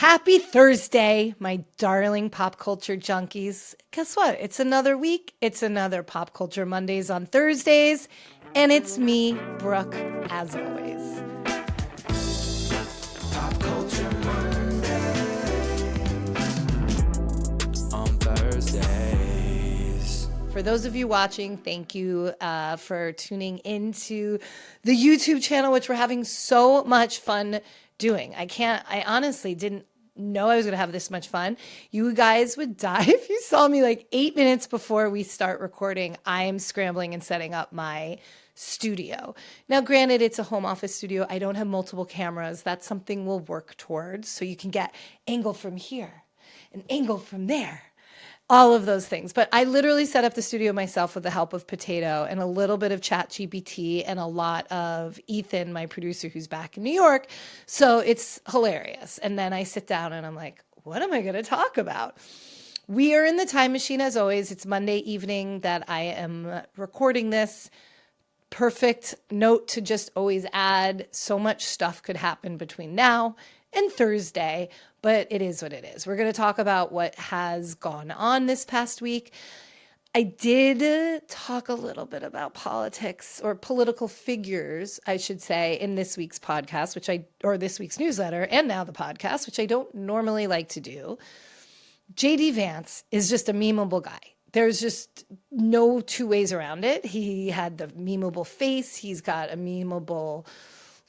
Happy Thursday, my darling pop culture junkies. Guess what? It's another week. It's another Pop Culture Mondays on Thursdays. And it's me, Brooke, as always. Pop Culture Mondays on Thursdays. For those of you watching, thank you for tuning into the YouTube channel, which we're having so much fun doing. I honestly didn't know I was going to have this much fun. You guys would die if you saw me like 8 minutes before we start recording. I am scrambling and setting up my studio. Now, granted, it's a home office studio. I don't have multiple cameras. That's something we'll work towards. So you can get angle from here, an angle from there, all of those things. But I literally set up the studio myself with the help of Potato and a little bit of ChatGPT and a lot of Ethan, my producer, who's back in New York. So it's hilarious. And then I sit down and I'm like, what am I going to talk about? We are in the time machine as always. It's Monday evening that I am recording this. Perfect note to just always add. So much stuff could happen between now and Thursday, but it is what it is. We're going to talk about what has gone on this past week. I did talk a little bit about politics or political figures, I should say, in this week's podcast, or this week's newsletter, and now the podcast, which I don't normally like to do. JD Vance is just a memeable guy. There's just no two ways around it. He had the memeable face. He's got a memeable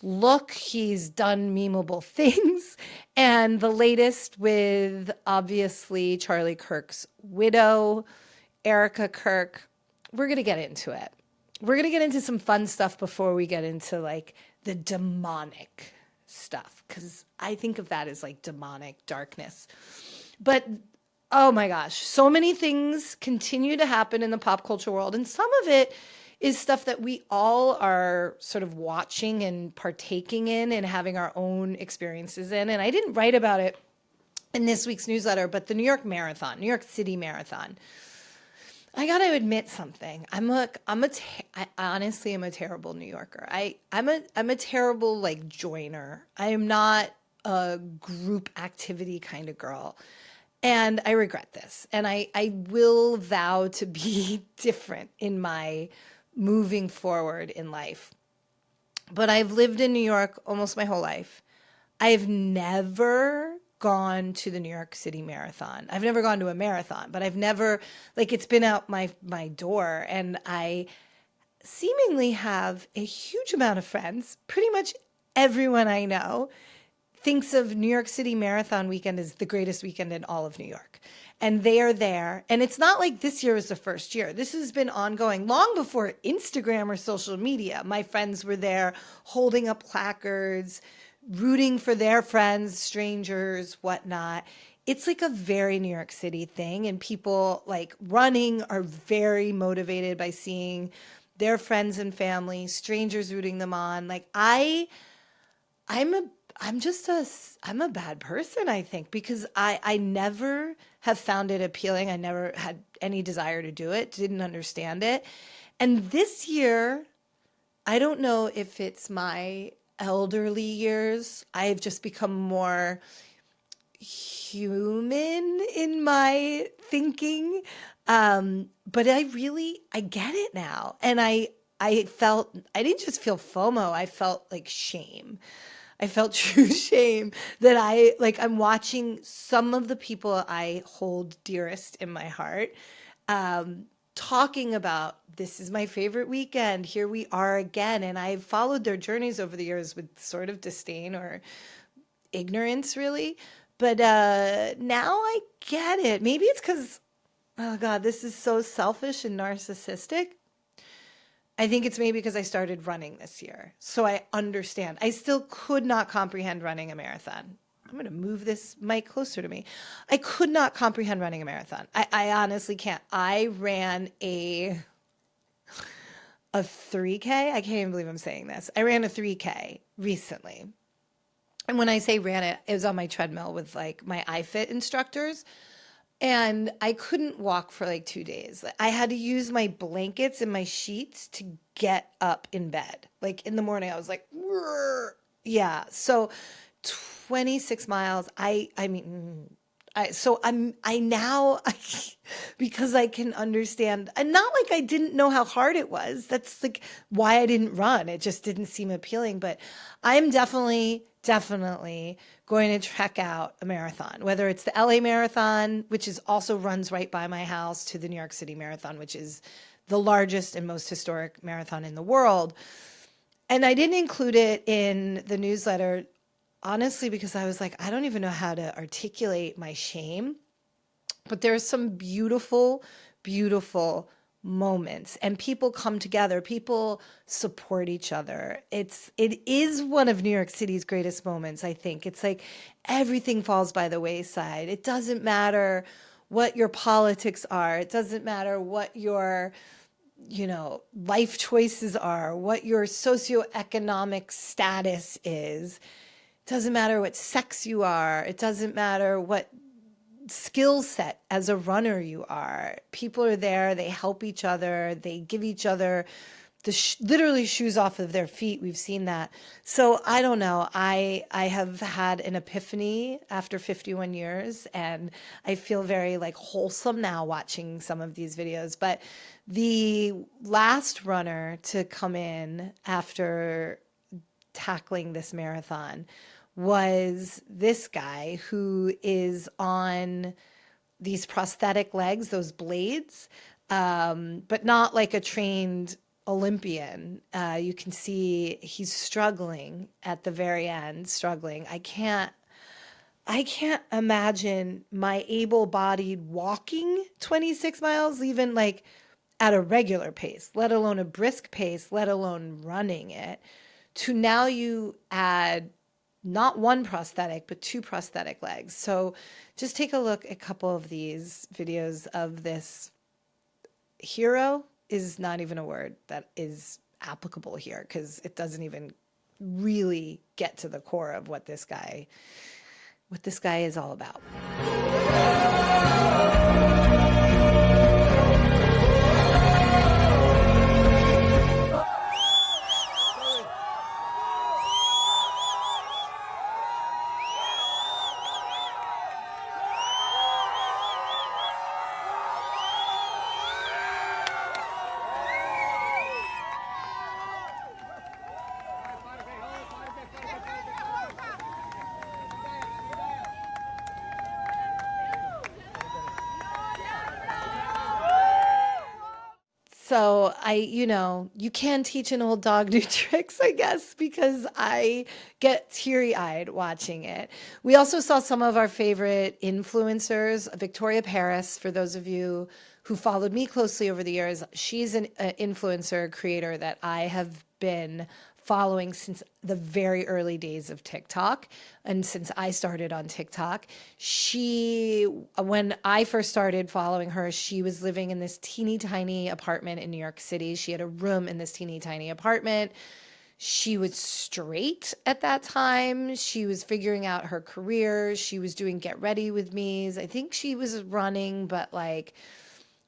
look. He's done memeable things. And the latest with obviously Charlie Kirk's widow, Erika Kirk. We're going to get into it. We're going to get into some fun stuff before we get into like the demonic stuff, because I think of that as like demonic darkness. But oh my gosh, so many things continue to happen in the pop culture world. And some of it is stuff that we all are sort of watching and partaking in and having our own experiences in. And I didn't write about it in this week's newsletter, but the New York City Marathon. I got to admit something. I honestly am a terrible New Yorker. I'm a terrible like joiner. I am not a group activity kind of girl. And I regret this. And I will vow to be different in my moving forward in life. But I've lived in New York almost my whole life. I've never gone to the New York City Marathon. I've never gone to a marathon, but I've never, like, it's been out my door, and I seemingly have a huge amount of friends. Pretty much everyone I know thinks of New York City Marathon weekend as the greatest weekend in all of New York. And they are there. And it's not like this year was the first year. This has been ongoing long before Instagram or social media. My friends were there holding up placards, rooting for their friends, strangers, whatnot. It's like a very New York City thing. And people like running are very motivated by seeing their friends and family, strangers rooting them on. Like I'm a bad person, I think, because I never have found it appealing. I never had any desire to do it, didn't understand it. And this year, I don't know if it's my elderly years. I've just become more human in my thinking. But I get it now. And I didn't just feel FOMO. I felt like shame. I felt true shame that I'm watching some of the people I hold dearest in my heart talking about, this is my favorite weekend. Here we are again. And I've followed their journeys over the years with sort of disdain or ignorance, really. But now I get it. Maybe it's because, oh God, this is so selfish and narcissistic. I think it's maybe because I started running this year. So I understand. I still could not comprehend running a marathon. I'm going to move this mic closer to me. I could not comprehend running a marathon. I honestly can't. I ran a 3K. I can't even believe I'm saying this. I ran a 3K recently. And when I say ran it, it was on my treadmill with like my iFit instructors. And I couldn't walk for like 2 days. I had to use my blankets and my sheets to get up in bed. Like in the morning, I was like, "Rrr." Yeah. So 26 miles. I mean, so I now, because I can understand, and not like I didn't know how hard it was. That's like why I didn't run. It just didn't seem appealing, but I'm definitely going to check out a marathon, whether it's the LA Marathon, which is also runs right by my house, to the New York City Marathon, which is the largest and most historic marathon in the world. And I didn't include it in the newsletter, honestly, because I was like, I don't even know how to articulate my shame. But there's some beautiful, beautiful moments, and people come together. People support each other. It is one of New York City's greatest moments, I think. It's like everything falls by the wayside. It doesn't matter what your politics are. It doesn't matter what your life choices are, what your socioeconomic status is. It doesn't matter what sex you are. It doesn't matter what skill set as a runner you are. People are there. They help each other. They give each other literally shoes off of their feet. We've seen that. So I don't know. I have had an epiphany after 51 years, and I feel very like wholesome now watching some of these videos. But the last runner to come in after tackling this marathon was this guy who is on these prosthetic legs, those blades, but not like a trained Olympian. You can see he's struggling at the very end, struggling. I can't imagine my able-bodied walking 26 miles, even like at a regular pace, let alone a brisk pace, let alone running it, to now you add not one prosthetic, but two prosthetic legs. So just take a look at a couple of these videos of this. Hero is not even a word that is applicable here, because it doesn't even really get to the core of what this guy is all about. So you can teach an old dog new tricks, I guess, because I get teary-eyed watching it. We also saw some of our favorite influencers. Victoria Paris, for those of you who followed me closely over the years, she's an influencer creator that I have been following since the very early days of TikTok, and since I started on TikTok. When I first started following her, she was living in this teeny tiny apartment in New York City. She had a room in this teeny tiny apartment. She was straight at that time. She was figuring out her career. She was doing Get Ready With Me's. I think she was running, but like,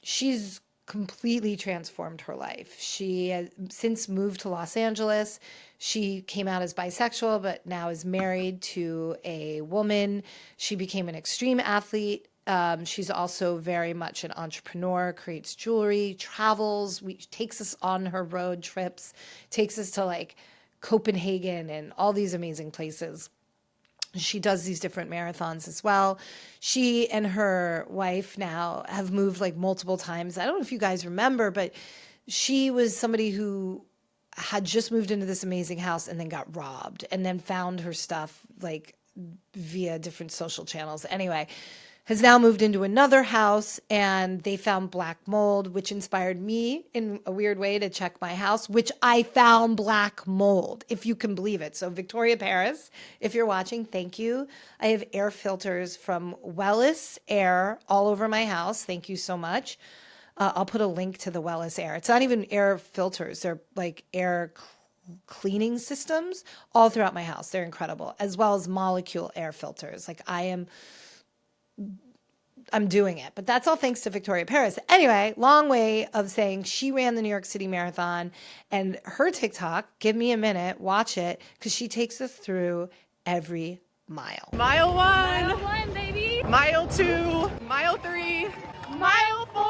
she's completely transformed her life. She has since moved to Los Angeles. She came out as bisexual, but now is married to a woman. She became an extreme athlete. She's also very much an entrepreneur, creates jewelry, travels, takes us on her road trips, takes us to like Copenhagen and all these amazing places. She does these different marathons as well. She and her wife now have moved like multiple times. I don't know if you guys remember, but she was somebody who had just moved into this amazing house and then got robbed, and then found her stuff like via different social channels. Anyway, has now moved into another house, and they found black mold, which inspired me in a weird way to check my house, which I found black mold, if you can believe it. So Victoria Paris, if you're watching, thank you. I have air filters from Wellis Air all over my house. Thank you so much. I'll put a link to the Wellis Air. It's not even air filters. They're like air cleaning systems all throughout my house. They're incredible, as well as molecule air filters. Like I'm doing it, but that's all thanks to Victoria Paris. Anyway, long way of saying she ran the New York City Marathon, and her TikTok, give me a minute, watch it, because she takes us through every mile. Mile 1. Mile 1, baby. Mile 2. Mile 3. Mile 4.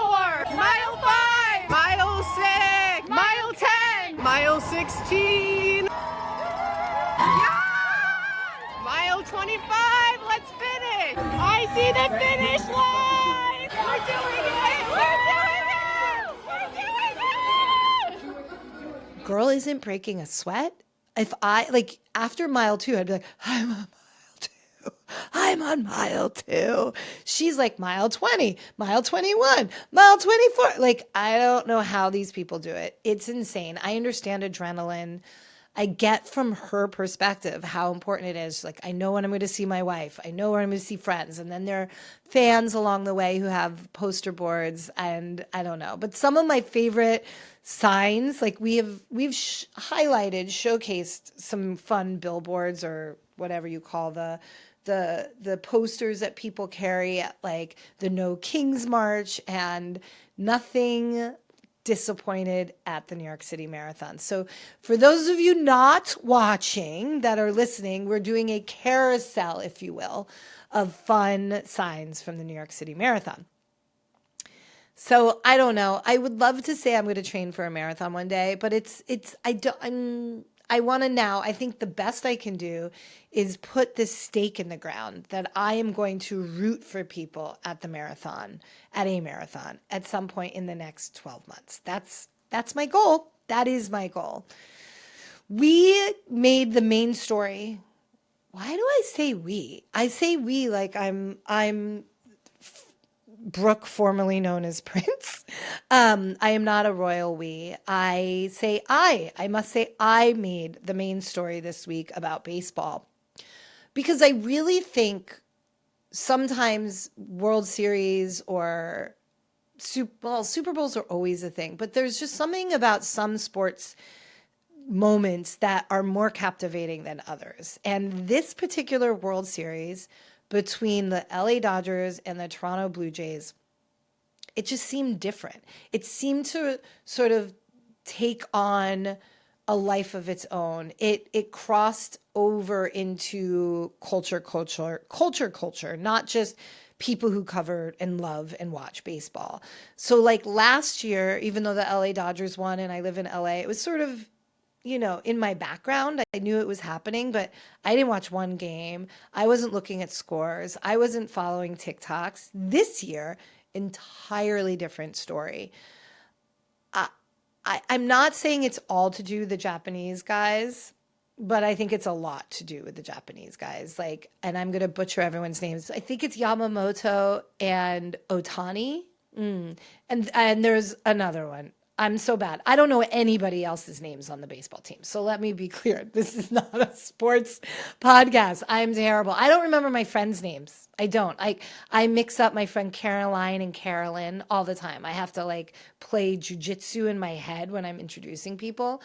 Mile 5. Mile 6. Mile 10. Mile 16. Yeah! Mile 25. Let's finish. I see the finish line. We're doing it. We're doing it. We're doing it. Girl isn't breaking a sweat. If I, like, after mile 2, I'd be like, I'm on mile 2. I'm on mile 2. She's like, mile 20, mile 21, mile 24. Like, I don't know how these people do it. It's insane. I understand adrenaline. I get from her perspective how important it is. Like, I know when I'm going to see my wife. I know when I'm going to see friends. And then there are fans along the way who have poster boards, and I don't know. But some of my favorite signs, like we've highlighted, showcased some fun billboards or whatever you call the posters that people carry at like the No Kings March, and nothing disappointed at the New York City Marathon. So for those of you not watching that are listening, we're doing a carousel, if you will, of fun signs from the New York City Marathon. So I don't know. I would love to say I'm going to train for a marathon one day, but I want to now, I think the best I can do is put this stake in the ground that I am going to root for people at a marathon at some point in the next 12 months. That's my goal. That is my goal. We made the main story. Why do I say we? I say we like I'm Brooke, formerly known as Prince. I am not a royal we. I must say I made the main story this week about baseball, because I really think sometimes World Series or Super Bowls are always a thing, but there's just something about some sports moments that are more captivating than others. And this particular World Series between the LA Dodgers and the Toronto Blue Jays, it just seemed different. It seemed to sort of take on a life of its own. It crossed over into culture, not just people who cover and love and watch baseball. So like last year, even though the LA Dodgers won and I live in LA, it was sort of, in my background. I knew it was happening, but I didn't watch one game. I wasn't looking at scores. I wasn't following TikToks. This year, entirely different story. I'm not saying it's all to do with the Japanese guys, but I think it's a lot to do with the Japanese guys. Like, and I'm going to butcher everyone's names. I think it's Yamamoto and Ohtani. And there's another one. I'm so bad. I don't know anybody else's names on the baseball team. So let me be clear. This is not a sports podcast. I'm terrible. I don't remember my friends' names. I don't. I mix up my friend Caroline and Carolyn all the time. I have to like play jujitsu in my head when I'm introducing people.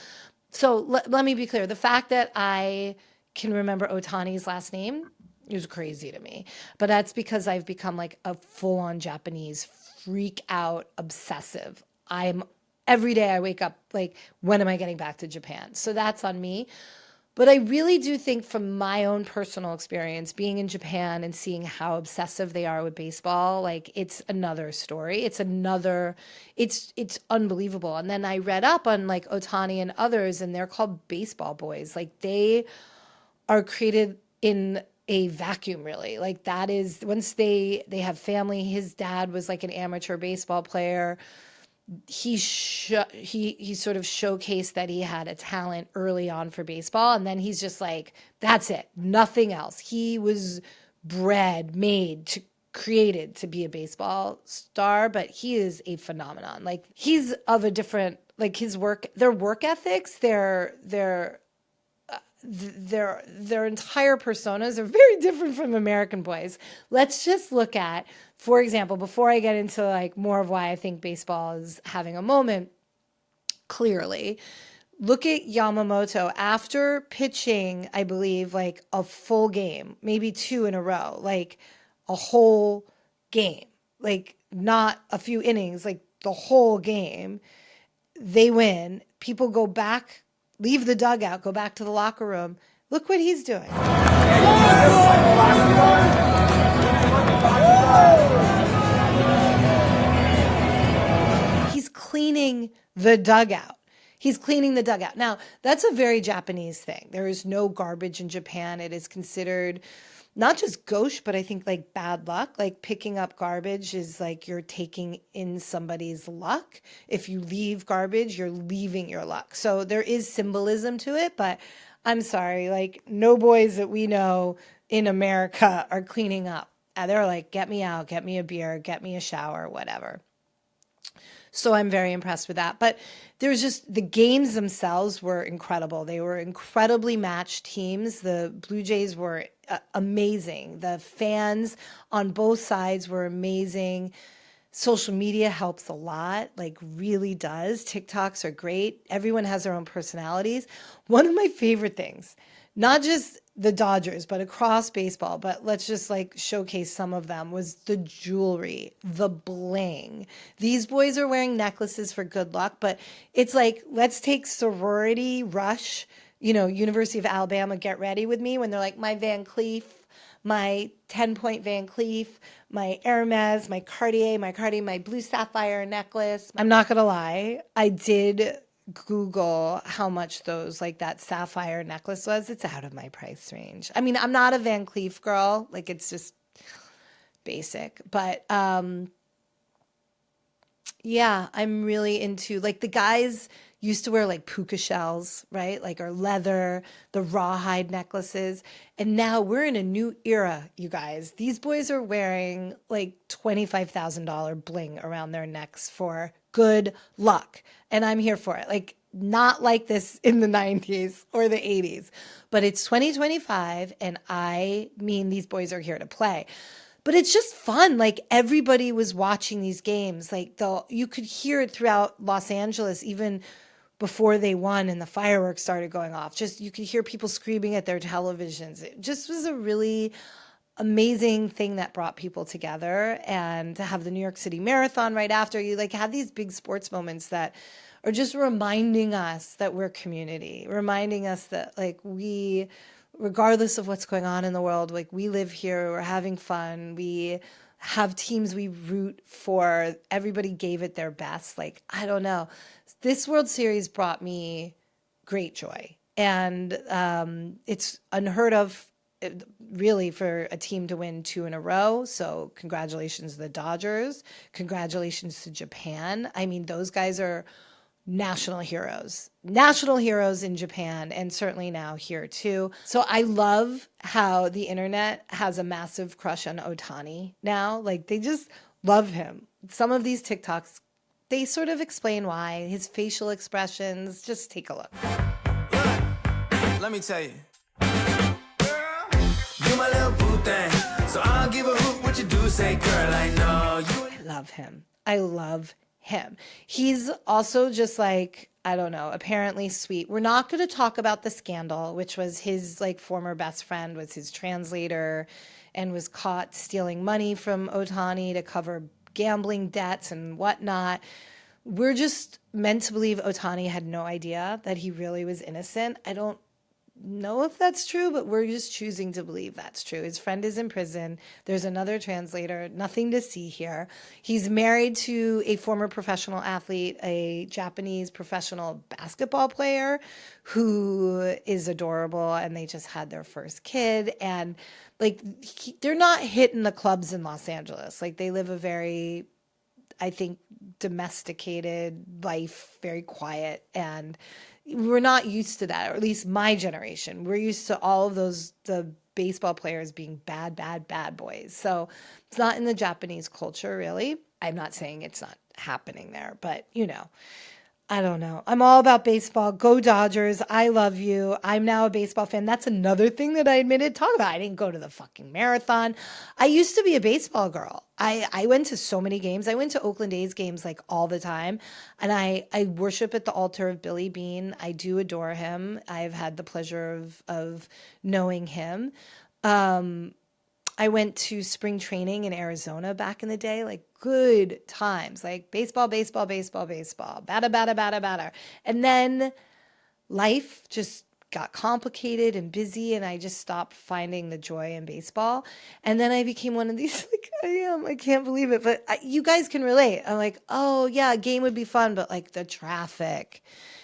So let me be clear. The fact that I can remember Ohtani's last name is crazy to me. But that's because I've become like a full-on Japanese freak out obsessive. Every day I wake up like, when am I getting back to Japan? So that's on me. But I really do think from my own personal experience being in Japan and seeing how obsessive they are with baseball, like it's another story. It's unbelievable. And then I read up on like Ohtani and others, and they're called baseball boys. Like they are created in a vacuum, really. Like that is, once they have family. His dad was like an amateur baseball player. He sort of showcased that he had a talent early on for baseball, and then he's just like, that's it, nothing else. He was created to be a baseball star, but he is a phenomenon. Like he's of a different, like their work ethics, their entire personas are very different from American boys. Let's just look at, for example, before I get into like more of why I think baseball is having a moment, clearly, look at Yamamoto after pitching, I believe, like a full game, maybe 2 in a row, like a whole game, like not a few innings, like the whole game. They win. People go back, leave the dugout, go back to the locker room. Look what he's doing. He's cleaning the dugout. He's cleaning the dugout. Now, that's a very Japanese thing. There is no garbage in Japan. It is considered not just gauche, but I think like bad luck. Like picking up garbage is like you're taking in somebody's luck. If you leave garbage, you're leaving your luck. So there is symbolism to it, but I'm sorry, like no boys that we know in America are cleaning up. They're like, get me out, get me a beer, get me a shower, whatever. So I'm very impressed with that. But there's just the games themselves were incredible. They were incredibly matched teams. The Blue Jays were amazing. The fans on both sides were amazing. Social media helps a lot, like really does. TikToks are great. Everyone has their own personalities. One of my favorite things, not just the Dodgers, but across baseball, but let's just like showcase some of them, was the jewelry, the bling. These boys are wearing necklaces for good luck, but it's like, let's take sorority rush, University of Alabama, get ready with me when they're like, my Van Cleef, my 10-point Van Cleef, my Hermes, my Cartier, my blue sapphire necklace. I'm not going to lie. I did Google how much those, like that sapphire necklace was. It's out of my price range. I mean, I'm not a Van Cleef girl. Like it's just basic, but, yeah, I'm really into like the guys used to wear like puka shells, right? Like or leather, the rawhide necklaces. And now we're in a new era, you guys. These boys are wearing like $25,000 bling around their necks for good luck. And I'm here for it. Like not like this in the 90s or the 80s, but it's 2025 and I mean these boys are here to play. But it's just fun. Like everybody was watching these games. Like you could hear it throughout Los Angeles, even before they won and the fireworks started going off. Just you could hear people screaming at their televisions. It just was a really amazing thing that brought people together. And to have the New York City Marathon right after, you like had these big sports moments that are just reminding us that we're community, reminding us that like we, regardless of what's going on in the world, like we live here, we're having fun, we have teams we root for, everybody gave it their best. Like, I don't know. This World Series brought me great joy. And it's unheard of, really, for a team to win 2 in a row. So congratulations to the Dodgers. Congratulations to Japan. I mean, those guys are national heroes in Japan, and certainly now here too. So I love how the internet has a massive crush on Ohtani now. Like they just love him. Some of these TikToks, they sort of explain why. His facial expressions, just take a look. Let me tell you. You my little boo thing, so I'll give a hoot what you do say, girl. I know you. I love him. I love him. He's also just like, I don't know, apparently sweet. We're not going to talk about the scandal, which was his like former best friend was his translator and was caught stealing money from Ohtani to cover gambling debts and whatnot. We're just meant to believe Ohtani had no idea that he really was innocent. I don't know if that's true, but we're just choosing to believe that's true. His friend is in prison. There's another translator. Nothing to see here. He's married to a former professional athlete, a Japanese professional basketball player who is adorable, and they just had their first kid. And like they're not hitting the clubs in Los Angeles. Like they live a very, I think, domesticated life, very quiet, and we're not used to that, or at least my generation. We're used to all of those, the baseball players being bad, bad, bad boys. So it's not in the Japanese culture, really. I'm not saying it's not happening there, but I don't know. I'm all about baseball. Go Dodgers. I love you. I'm now a baseball fan. That's another thing that I admitted. Talk about I didn't go to the fucking marathon. I used to be a baseball girl. I went to so many games. I went to Oakland A's games like all the time. And I worship at the altar of Billy Beane. I do adore him. I've had the pleasure of knowing him. I went to spring training in Arizona back in the day, like good times, like baseball, batter. And then life just got complicated and busy, and I just stopped finding the joy in baseball. And then I became one of these, like, I can't believe it, but you guys can relate. I'm like, oh yeah, a game would be fun, but like the traffic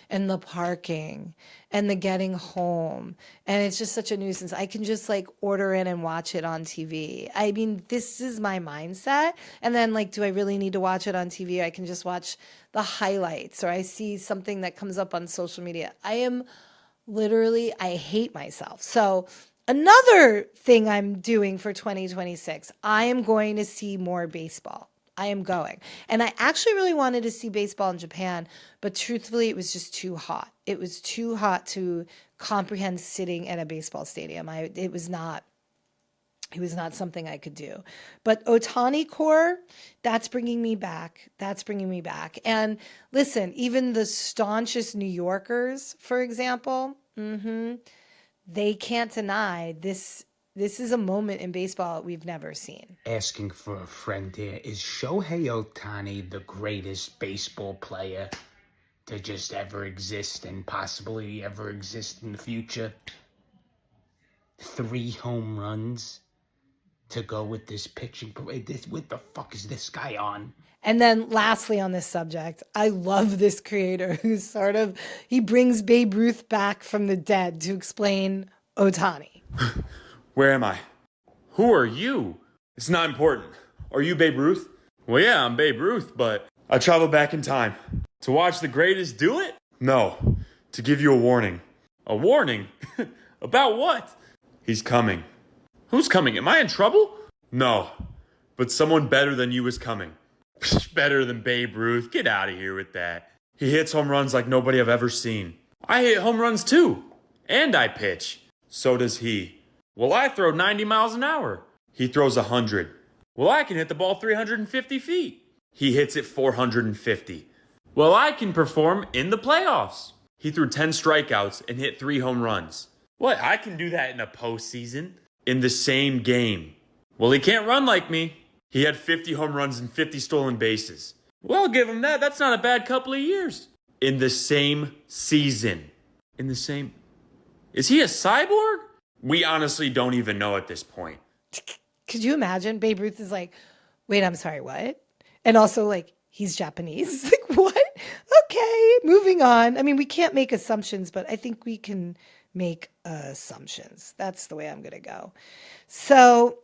and the parking and the getting home, and it's just such a nuisance. I can just like order in and watch it on TV. I mean, this is my mindset. And then like, do I really need to watch it on TV? I can just watch the highlights, or I see something that comes up on social media. I hate myself. So another thing I'm doing for 2026, I am going to see more baseball. I am going. And I actually really wanted to see baseball in Japan, but truthfully, it was just too hot. It was too hot to comprehend sitting at a baseball stadium. It was not something I could do. But Ohtani core, that's bringing me back. That's bringing me back. And listen, even the staunchest New Yorkers, for example, they can't deny this. This is a moment in baseball we've never seen. Asking for a friend here. Is Shohei Ohtani the greatest baseball player to just ever exist and possibly ever exist in the future? 3 home runs to go with this pitching. What the fuck is this guy on? And then lastly on this subject, I love this creator who's he brings Babe Ruth back from the dead to explain Ohtani. Where am I? Who are you? It's not important. Are you Babe Ruth? Well, yeah, I'm Babe Ruth, but I traveled back in time. To watch the greatest do it? No. To give you a warning. A warning? About what? He's coming. Who's coming? Am I in trouble? No. But someone better than you is coming. Better than Babe Ruth? Get out of here with that. He hits home runs like nobody I've ever seen. I hit home runs too. And I pitch. So does he. Well, I throw 90 miles an hour. He throws 100. Well, I can hit the ball 350 feet. He hits it 450. Well, I can perform in the playoffs. He threw 10 strikeouts and hit 3 home runs. What? I can do that in a postseason? In the same game. Well, he can't run like me. He had 50 home runs and 50 stolen bases. Well, I'll give him that. That's not a bad couple of years. In the same season. Is he a cyborg? We honestly don't even know at this point. Could you imagine? Babe Ruth is like, wait, I'm sorry, what? And also like, he's Japanese. Like, what? Okay, moving on. I mean, we can't make assumptions, but I think we can make assumptions. That's the way I'm going to go. So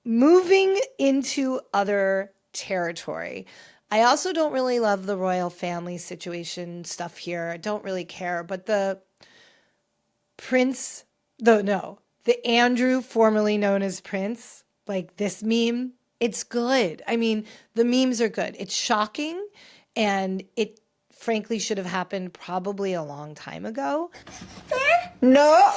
moving into other territory. I also don't really love the royal family situation stuff here. I don't really care, but the Andrew, formerly known as Prince, like this meme, it's good. I mean, the memes are good. It's shocking, and it frankly should have happened probably a long time ago. No.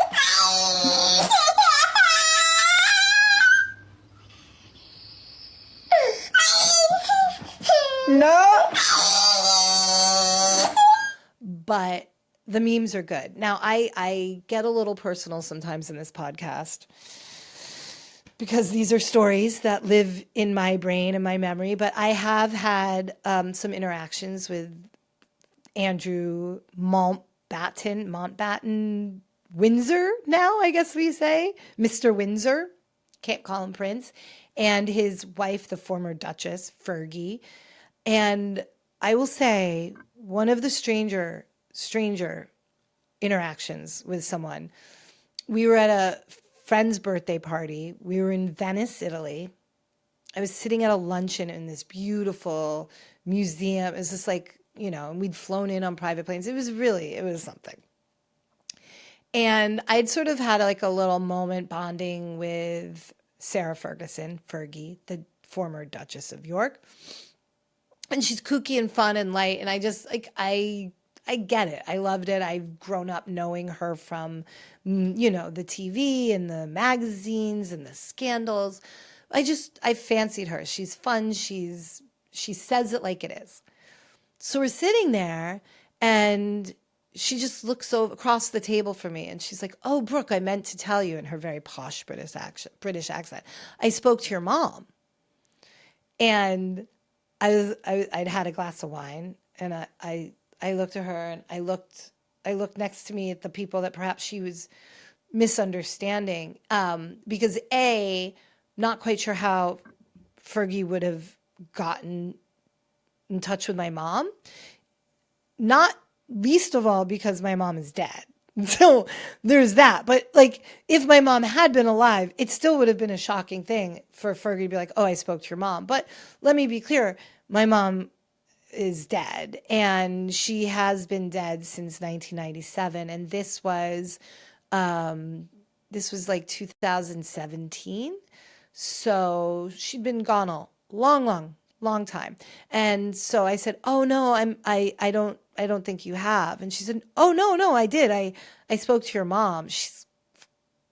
No. But the memes are good. Now, I get a little personal sometimes in this podcast because these are stories that live in my brain and my memory, but I have had some interactions with Andrew Mountbatten Windsor now, I guess we say, Mr. Windsor, can't call him Prince, and his wife, the former Duchess, Fergie. And I will say one of the stranger interactions with someone. We were at a friend's birthday party. We were in Venice, Italy. I was sitting at a luncheon in this beautiful museum. It was just like, and we'd flown in on private planes. It was something. And I'd sort of had like a little moment bonding with Sarah Ferguson, Fergie, the former Duchess of York. And she's kooky and fun and light. And I just I get it. I loved it. I've grown up knowing her from, the TV and the magazines and the scandals. I fancied her. She's fun. She says it like it is. So we're sitting there and she just looks across the table from me and she's like, "Oh, Brooke, I meant to tell you," in her very posh British accent, "I spoke to your mom." And I'd had a glass of wine and I looked at her and I looked I look next to me at the people that perhaps she was misunderstanding, because not quite sure how Fergie would have gotten in touch with my mom, not least of all because my mom is dead. So there's that. But like, if my mom had been alive, it still would have been a shocking thing for Fergie to be like, oh, I spoke to your mom. But let me be clear, my mom is dead, and she has been dead since 1997. And this was like 2017. So she'd been gone a long time. And so I said, "Oh no, I don't think you have." And she said, "Oh no, I did. I spoke to your mom. She's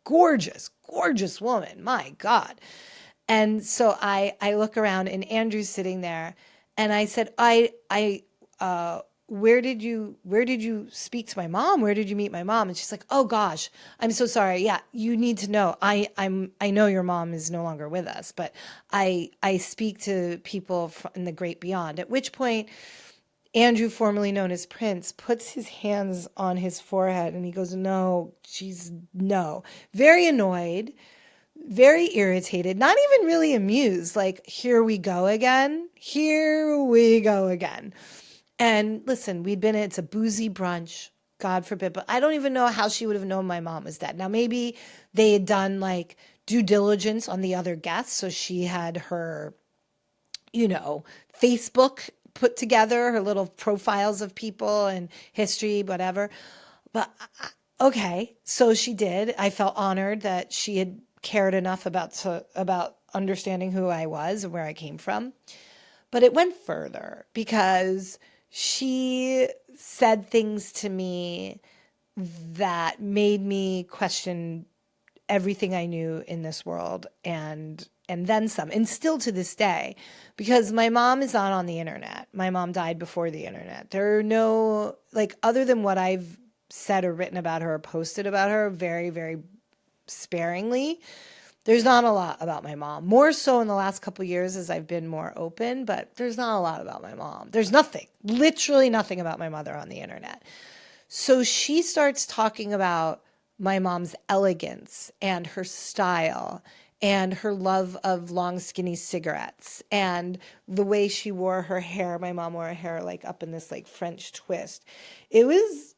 gorgeous woman. My God." And so I look around and Andrew's sitting there, and I said, where did you speak to my mom? Where did you meet my mom? And she's like, "Oh gosh, I'm so sorry. Yeah, you need to know. I know your mom is no longer with us, but I speak to people in the great beyond." At which point, Andrew, formerly known as Prince, puts his hands on his forehead and he goes, "No, no." Very annoyed, very irritated, not even really amused. Like, here we go again. Here we go again. And listen, it's a boozy brunch, God forbid, but I don't even know how she would have known my mom was dead. Now, maybe they had done like due diligence on the other guests. So she had her, Facebook put together, her little profiles of people and history, whatever. But okay, so she did. I felt honored that she had cared enough about understanding who I was and where I came from. But it went further because she said things to me that made me question everything I knew in this world and then some, and still to this day, because my mom is not on the internet. My mom died before the internet. There are no, like, other than what I've said or written about her or posted about her very, very sparingly, there's not a lot about my mom. More so in the last couple of years as I've been more open, but there's not a lot about my mom. There's nothing, literally nothing about my mother on the internet. So she starts talking about my mom's elegance and her style and her love of long, skinny cigarettes and the way she wore her hair. My mom wore her hair like up in this like French twist. It was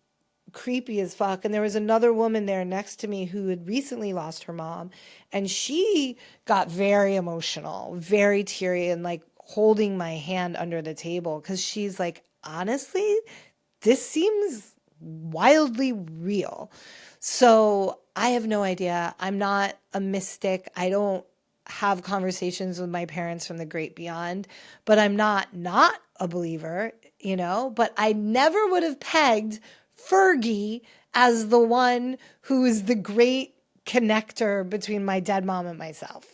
creepy as fuck. And there was another woman there next to me who had recently lost her mom, and she got very emotional, very teary, and like holding my hand under the table because she's like, honestly, this seems wildly real. So I have no idea. I'm not a mystic. I don't have conversations with my parents from the great beyond, but I'm not a believer, but I never would have pegged Fergie as the one who is the great connector between my dead mom and myself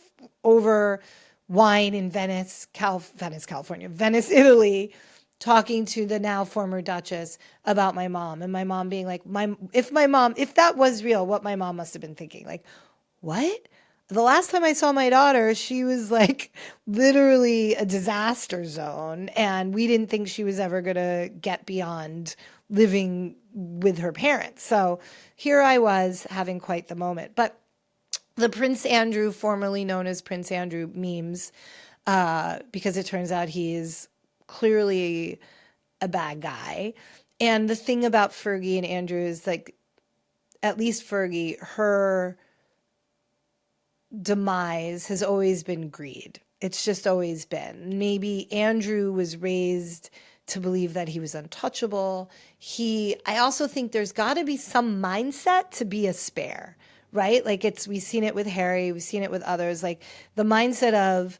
over wine in Venice, California, Venice, Italy, talking to the now former Duchess about my mom, and my mom being like, if that was real, what my mom must have been thinking, like, what? The last time I saw my daughter, she was like literally a disaster zone, and we didn't think she was ever going to get beyond living with her parents. So here I was having quite the moment. But the Prince Andrew, formerly known as Prince Andrew memes, because it turns out he is clearly a bad guy. And the thing about Fergie and Andrew is, like, at least Fergie, her demise has always been greed. It's just always been. Maybe Andrew was raised to believe that he was untouchable. I also think there's got to be some mindset to be a spare, right? Like, we've seen it with Harry, we've seen it with others, like the mindset of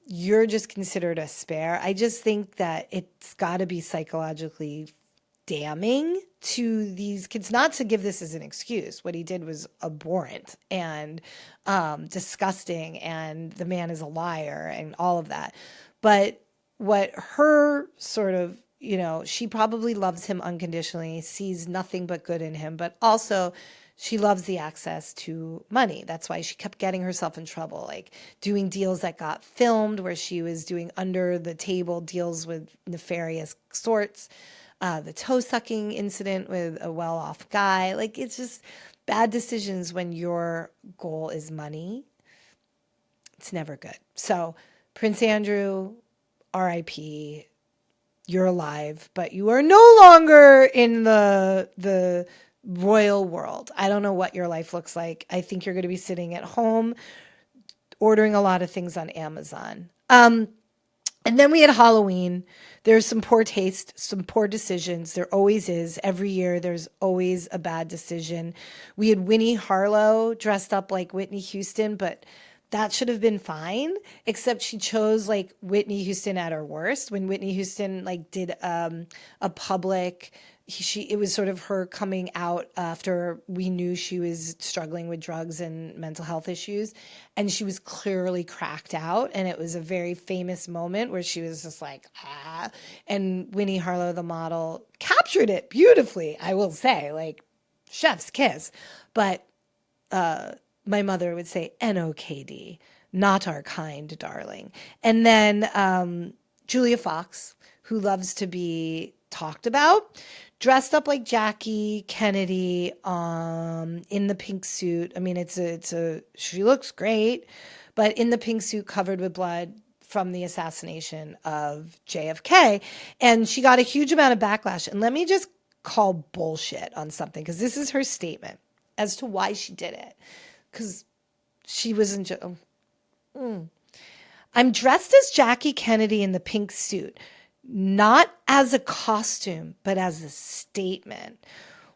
you're just considered a spare. I just think that it's got to be psychologically damning to these kids, not to give this as an excuse. What he did was abhorrent and disgusting, and the man is a liar and all of that. But what her sort of, she probably loves him unconditionally, sees nothing but good in him, but also she loves the access to money. That's why she kept getting herself in trouble, like doing deals that got filmed where she was doing under the table deals with nefarious sorts. the toe sucking incident with a well off guy. Like, it's just bad decisions when your goal is money. It's never good. So, Prince Andrew, RIP, you're alive, but you are no longer in the royal world. I don't know what your life looks like. I think you're going to be sitting at home ordering a lot of things on Amazon. And then we had Halloween. There's some poor taste, some poor decisions. There always is. Every year, there's always a bad decision. We had Winnie Harlow dressed up like Whitney Houston, but that should have been fine, except she chose like Whitney Houston at her worst. When Whitney Houston like did a public, it was sort of her coming out after we knew she was struggling with drugs and mental health issues, and she was clearly cracked out, and it was a very famous moment where she was just like, ah, and Winnie Harlow, the model, captured it beautifully, I will say, like chef's kiss. But my mother would say, NOKD, not our kind, darling. And then Julia Fox, who loves to be talked about, dressed up like Jackie Kennedy in the pink suit. I mean, she looks great, but in the pink suit covered with blood from the assassination of JFK. And she got a huge amount of backlash. And let me just call bullshit on something, because this is her statement as to why she did it. Because she wasn't. I'm dressed as Jackie Kennedy in the pink suit, not as a costume, but as a statement.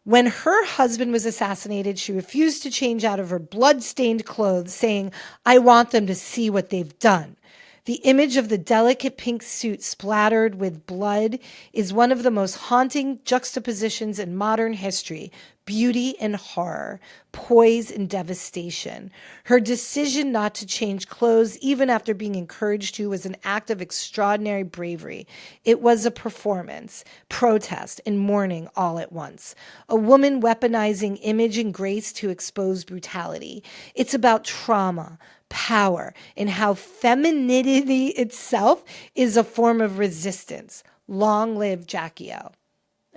When her husband was assassinated, she refused to change out of her blood-stained clothes, saying, I want them to see what they've done. The image of the delicate pink suit splattered with blood is one of the most haunting juxtapositions in modern history. Beauty and horror, poise and devastation. Her decision not to change clothes, even after being encouraged to, was an act of extraordinary bravery. It was a performance, protest, and mourning all at once. A woman weaponizing image and grace to expose brutality. It's about trauma, power, and how femininity itself is a form of resistance. Long live Jackie O.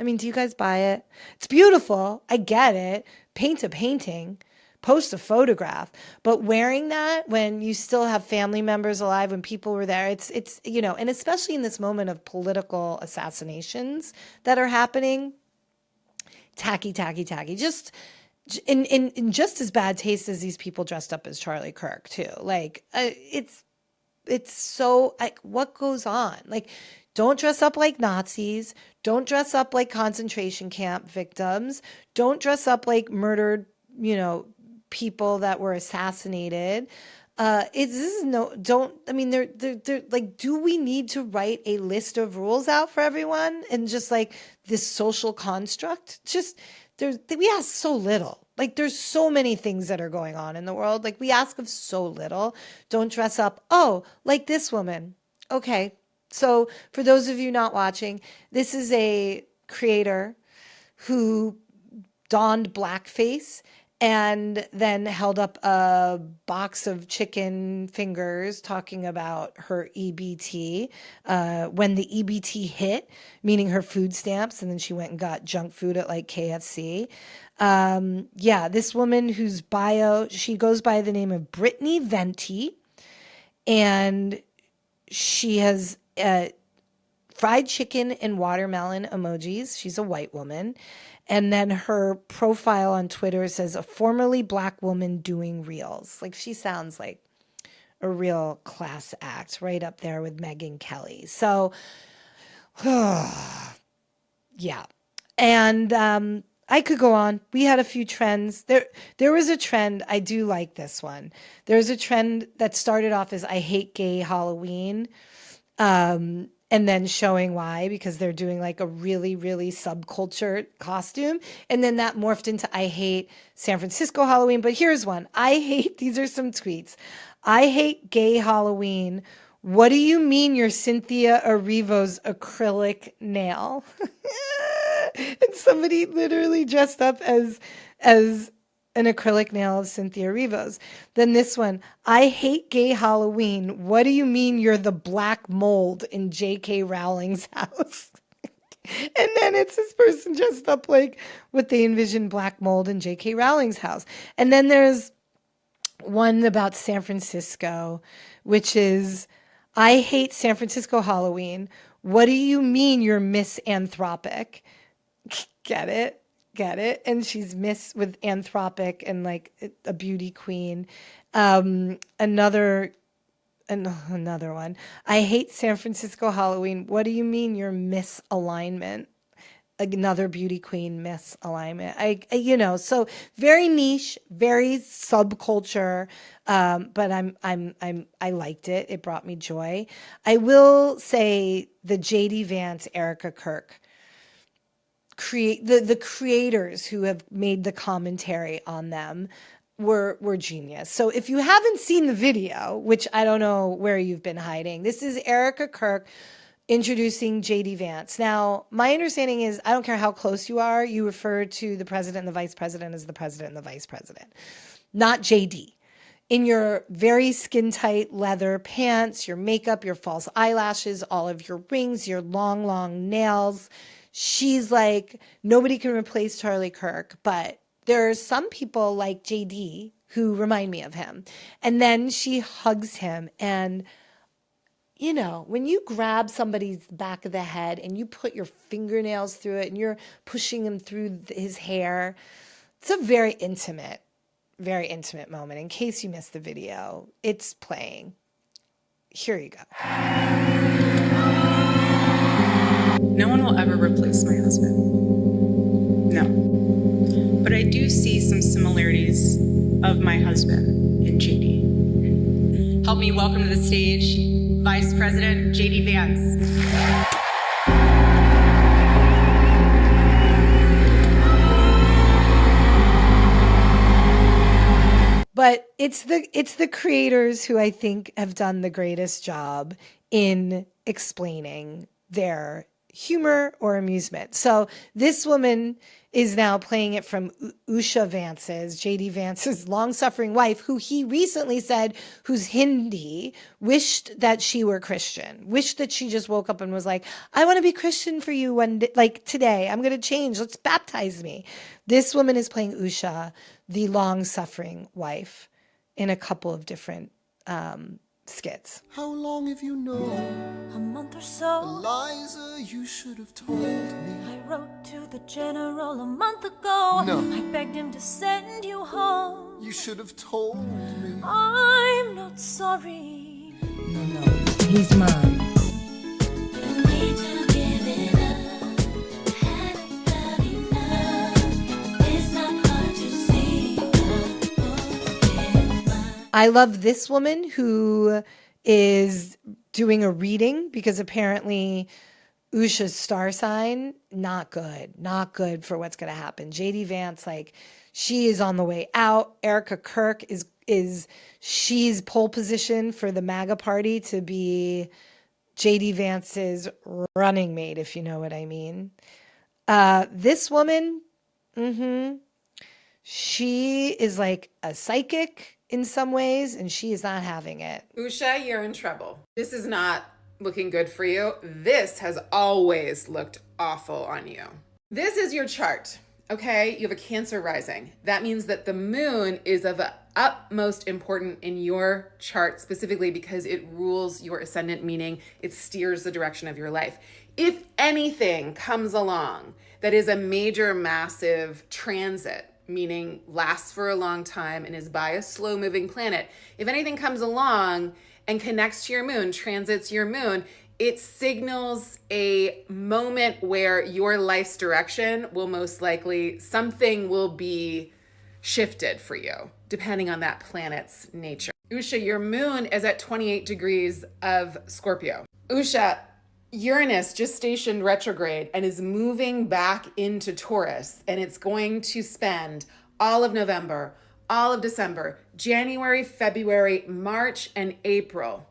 I mean, do you guys buy it? It's beautiful. I get it. Paint a painting, post a photograph, but wearing that when you still have family members alive, when people were there, it's, and especially in this moment of political assassinations that are happening, tacky, just in just as bad taste as these people dressed up as Charlie Kirk too. Like, it's so, like, what goes on? Like, don't dress up like Nazis. Don't dress up like concentration camp victims. Don't dress up like murdered, people that were assassinated. They're like, do we need to write a list of rules out for everyone and just like this social construct? We ask so little. Like, there's so many things that are going on in the world. Like, we ask of so little. Don't dress up. Oh, like this woman. Okay. So for those of you not watching, this is a creator who donned blackface and then held up a box of chicken fingers talking about her EBT. When the EBT hit, meaning her food stamps, and then she went and got junk food at like KFC. This woman whose bio, she goes by the name of Brittany Venti, and she has fried chicken and watermelon emojis. She's a white woman. And then her profile on Twitter says, a formerly black woman doing reels. Like, she sounds like a real class act, right up there with Megyn Kelly. So, yeah. And I could go on. We had a few trends. There was a trend. I do like this one. There's a trend that started off as I hate gay Halloween. And then showing why, because they're doing like a really, really subculture costume. And then that morphed into I hate San Francisco Halloween. But here's one. These are some tweets. I hate gay Halloween. What do you mean you're Cynthia Erivo's acrylic nail? And somebody literally dressed up as an acrylic nail of Cynthia Erivo's. Then this one, I hate gay Halloween. What do you mean you're the black mold in J.K. Rowling's house? And then it's this person dressed up like what they envision black mold in J.K. Rowling's house. And then there's one about San Francisco, which is, I hate San Francisco Halloween. What do you mean you're misanthropic? Get it? Get it? And she's miss with anthropic and like a beauty queen. Another one. I hate San Francisco Halloween. What do you mean you're misalignment? Another beauty queen misalignment. So very niche, very subculture. But I liked it. It brought me joy. I will say the JD Vance, Erika Kirk the creators who have made the commentary on them were genius. So if you haven't seen the video, which I don't know where you've been hiding, this is Erika Kirk introducing JD Vance. Now, my understanding is I don't care how close you are, you refer to the president and the vice president as the president and the vice president, not JD. In your very skin tight leather pants, your makeup, your false eyelashes, all of your rings, your long, long nails. She's like, nobody can replace Charlie Kirk, but there are some people like JD who remind me of him. And then she hugs him. And, you know, when you grab somebody's back of the head and you put your fingernails through it and you're pushing him through his hair, it's a very intimate moment. In case you missed the video, it's playing. Here you go. No one will ever replace my husband. No. But I do see some similarities of my husband in JD. Help me welcome to the stage Vice President JD Vance. But it's the creators who I think have done the greatest job in explaining their humor or amusement. So this woman is now playing it from Usha Vance's, JD Vance's long-suffering wife, who he recently said, who's Hindi, wished that she were Christian, wished that she just woke up and was like, I want to be Christian for you one day, like today, I'm going to change, let's baptize me. This woman is playing Usha, the long-suffering wife, in a couple of different skits. How long have you known? A month or so. Eliza, you should have told me. I wrote to the general a month ago. No. I begged him to send you home. You should have told me. I'm not sorry. No, he's mine. I love this woman who is doing a reading because apparently Usha's star sign, not good for what's going to happen. JD Vance, like, she is on the way out. Erika Kirk she's pole position for the MAGA party to be JD Vance's running mate, if you know what I mean. This woman, she is like a psychic in some ways, and she is not having it. Usha, you're in trouble. This is not looking good for you. This has always looked awful on you. This is your chart, okay? You have a Cancer rising. That means that the moon is of utmost importance in your chart, specifically because it rules your ascendant, meaning it steers the direction of your life. If anything comes along that is a major, massive transit, meaning lasts for a long time and is by a slow-moving planet, if anything comes along and connects to your moon, transits your moon, it signals a moment where your life's direction will most likely, something will be shifted for you, depending on that planet's nature. Usha, your moon is at 28 degrees of Scorpio. Usha, Uranus just stationed retrograde and is moving back into Taurus, and it's going to spend all of November, all of December, January, February, March, and April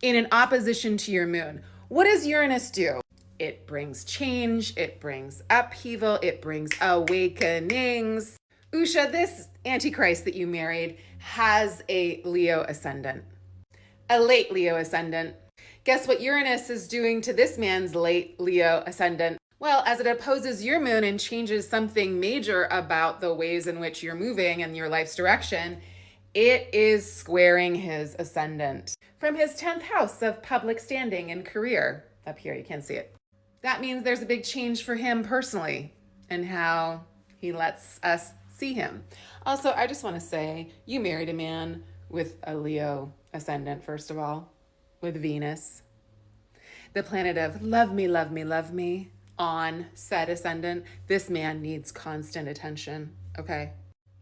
in an opposition to your moon. What does Uranus do? It brings change, it brings upheaval, it brings awakenings. Usha, this Antichrist that you married has a Leo ascendant, a late Leo ascendant. Guess what Uranus is doing to this man's late Leo ascendant? Well, as it opposes your moon and changes something major about the ways in which you're moving and your life's direction, it is squaring his ascendant from his 10th house of public standing and career. Up here, you can't see it. That means there's a big change for him personally and how he lets us see him. Also, I just want to say, you married a man with a Leo ascendant, first of all, with Venus, the planet of love me, love me, love me, on said ascendant. This man needs constant attention, okay?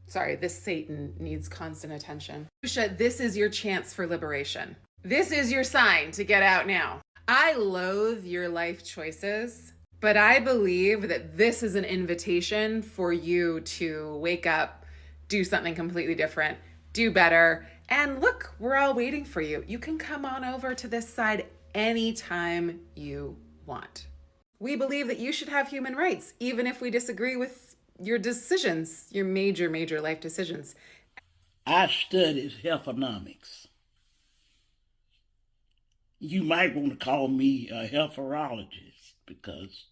Sorry, this Satan needs constant attention. Usha, this is your chance for liberation. This is your sign to get out now. I loathe your life choices, but I believe that this is an invitation for you to wake up, do something completely different, do better, and look, we're all waiting for you. You can come on over to this side anytime you want. We believe that you should have human rights, even if we disagree with your decisions, your major, major life decisions. I studied healthonomics. You might want to call me a healthorologist because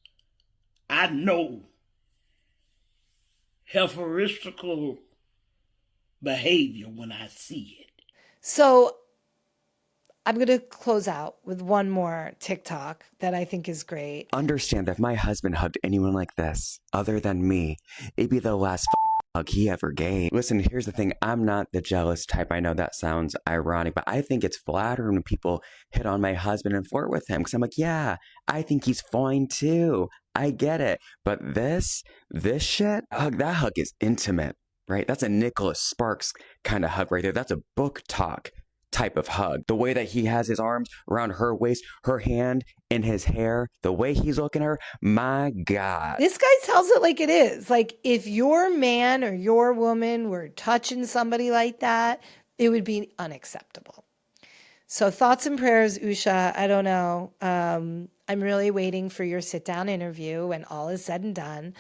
I know healthoristical behavior when I see it. So I'm going to close out with one more TikTok that I think is great. Understand that if my husband hugged anyone like this, other than me, it'd be the last hug he ever gave. Listen, here's the thing. I'm not the jealous type. I know that sounds ironic, but I think it's flattering when people hit on my husband and flirt with him. Because I'm like, yeah, I think he's fine too. I get it. But this shit, that hug is intimate, right? That's a Nicholas Sparks kind of hug right there. That's a book talk type of hug. The way that he has his arms around her waist, her hand in his hair, the way he's looking at her, my God. This guy tells it like it is. Like, if your man or your woman were touching somebody like that, it would be unacceptable. So thoughts and prayers, Usha. I don't know. I'm really waiting for your sit-down interview when all is said and done.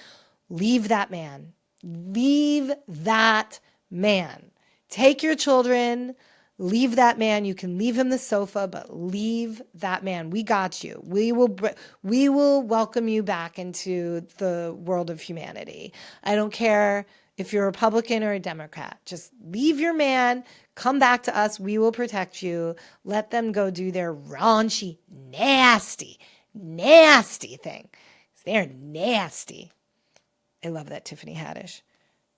Leave that man. Leave that man. Take your children. Leave that man. You can leave him the sofa, but leave that man. We got you. We will welcome you back into the world of humanity. I don't care if you're a Republican or a Democrat. Just leave your man. Come back to us. We will protect you. Let them go do their raunchy, nasty thing. They're nasty. I love that Tiffany Haddish.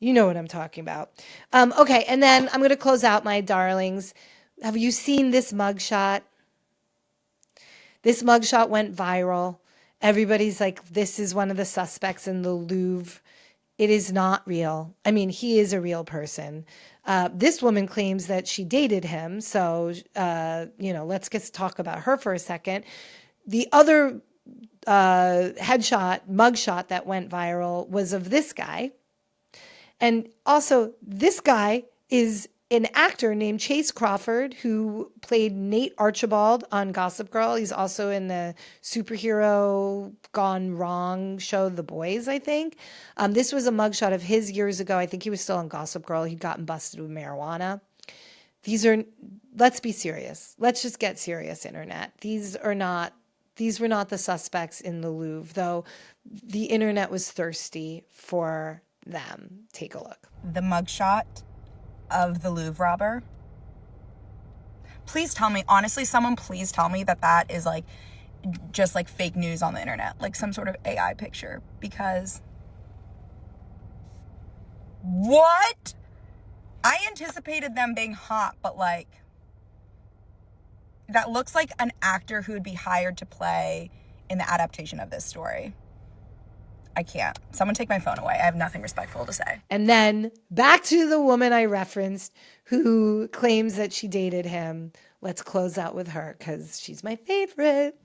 You know what I'm talking about. Okay, and then I'm going to close out, my darlings. Have you seen this mugshot? This mugshot went viral. Everybody's like, this is one of the suspects in the Louvre. It is not real. I mean, he is a real person. This woman claims that she dated him. So, let's talk about her for a second. The other mugshot that went viral was of this guy. And also, this guy is an actor named Chase Crawford who played Nate Archibald on Gossip Girl. He's also in the superhero gone wrong show, The Boys, I think. This was a mugshot of his years ago. I think he was still on Gossip Girl. He'd gotten busted with marijuana. Let's be serious. Let's just get serious, internet. These were not the suspects in the Louvre, though the internet was thirsty for them. Take a look. The mugshot of the Louvre robber. Please tell me, honestly, someone please tell me that is like just like fake news on the internet, like some sort of AI picture, because what? I anticipated them being hot, but like that looks like an actor who would be hired to play in the adaptation of this story. I can't. Someone take my phone away. I have nothing respectful to say. And then back to the woman I referenced who claims that she dated him. Let's close out with her because she's my favorite.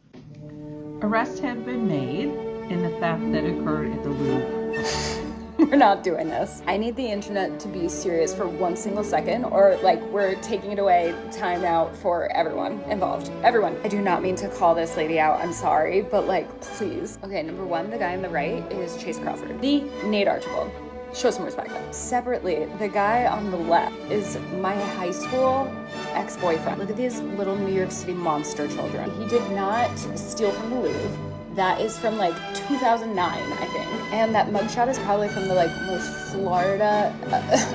Arrests have been made in the theft that occurred at the Louvre. We're not doing this. I need the internet to be serious for 1 single second, or like we're taking it away, time out for everyone involved. Everyone. I do not mean to call this lady out, I'm sorry, but like, please. Okay, number one, the guy on the right is Chase Crawford. The Nate Archibald. Show some respect. Separately, the guy on the left is my high school ex-boyfriend. Look at these little New York City monster children. He did not steal from the Louvre. That is from like 2009, I think. And that mugshot is probably from the like most Florida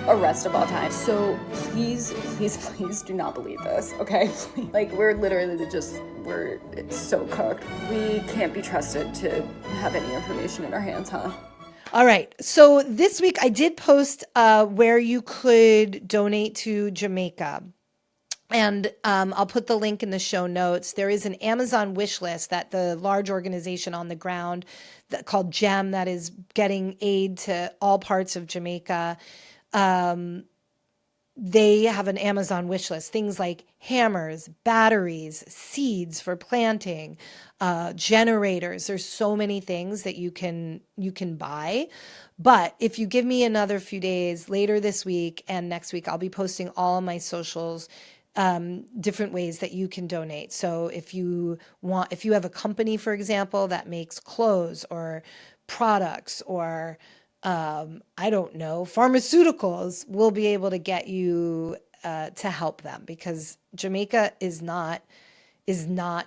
arrest of all time. So please, please, please do not believe this, okay? Like we're literally it's so cooked. We can't be trusted to have any information in our hands, huh? All right. So this week I did post where you could donate to Jamaica. And I'll put the link in the show notes. There is an Amazon wish list that the large organization on the ground called GEM that is getting aid to all parts of Jamaica. They have an Amazon wish list, things like hammers, batteries, seeds for planting, generators. There's so many things that you can buy. But if you give me another few days later this week and next week, I'll be posting all of my socials, different ways that you can donate. So if you have a company, for example, that makes clothes or products or I don't know, pharmaceuticals, we'll be able to get you to help them because Jamaica is not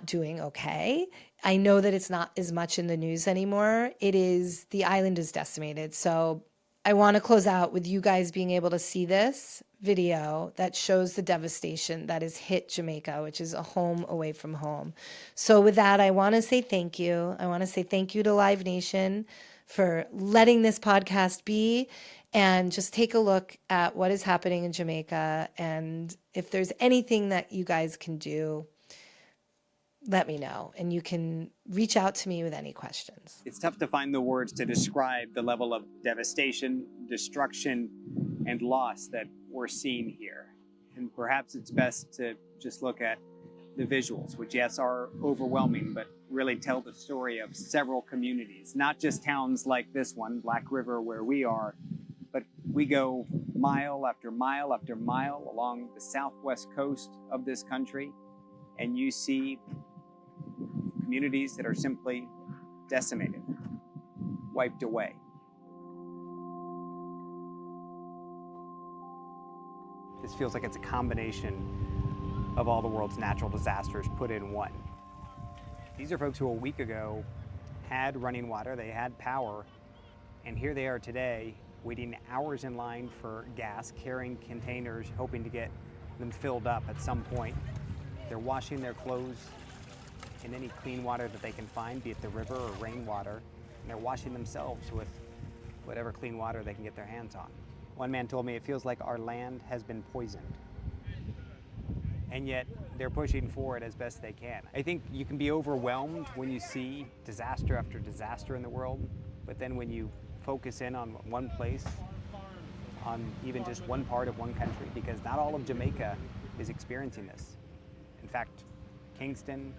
doing okay. I know that it's not as much in the news anymore. The island is decimated. So I want to close out with you guys being able to see this video that shows the devastation that has hit Jamaica, which is a home away from home. So with that, I want to say thank you. I want to say thank you to Live Nation for letting this podcast be, and just take a look at what is happening in Jamaica. And if there's anything that you guys can do, let me know, and you can reach out to me with any questions. It's tough to find the words to describe the level of devastation, destruction, and loss that we're seeing here. And perhaps it's best to just look at the visuals, which yes are overwhelming, but really tell the story of several communities, not just towns like this one, Black River, where we are, but we go mile after mile after mile along the southwest coast of this country, and you see communities that are simply decimated, wiped away. This feels like it's a combination of all the world's natural disasters put in one. These are folks who a week ago had running water, they had power, and here they are today waiting hours in line for gas, carrying containers, hoping to get them filled up at some point. They're washing their clothes in any clean water that they can find, be it the river or rainwater, and they're washing themselves with whatever clean water they can get their hands on. One man told me it feels like our land has been poisoned, and yet they're pushing forward as best they can. I think you can be overwhelmed when you see disaster after disaster in the world, but then when you focus in on one place, on even just one part of one country, because not all of Jamaica is experiencing this. In fact, Kingston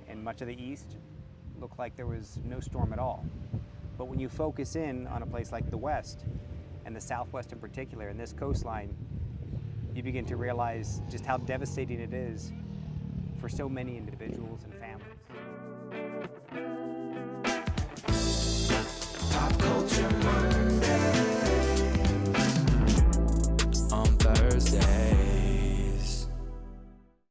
and much of the east looked like there was no storm at all. But when you focus in on a place like the west, and the southwest in particular, and this coastline, you begin to realize just how devastating it is for so many individuals and families.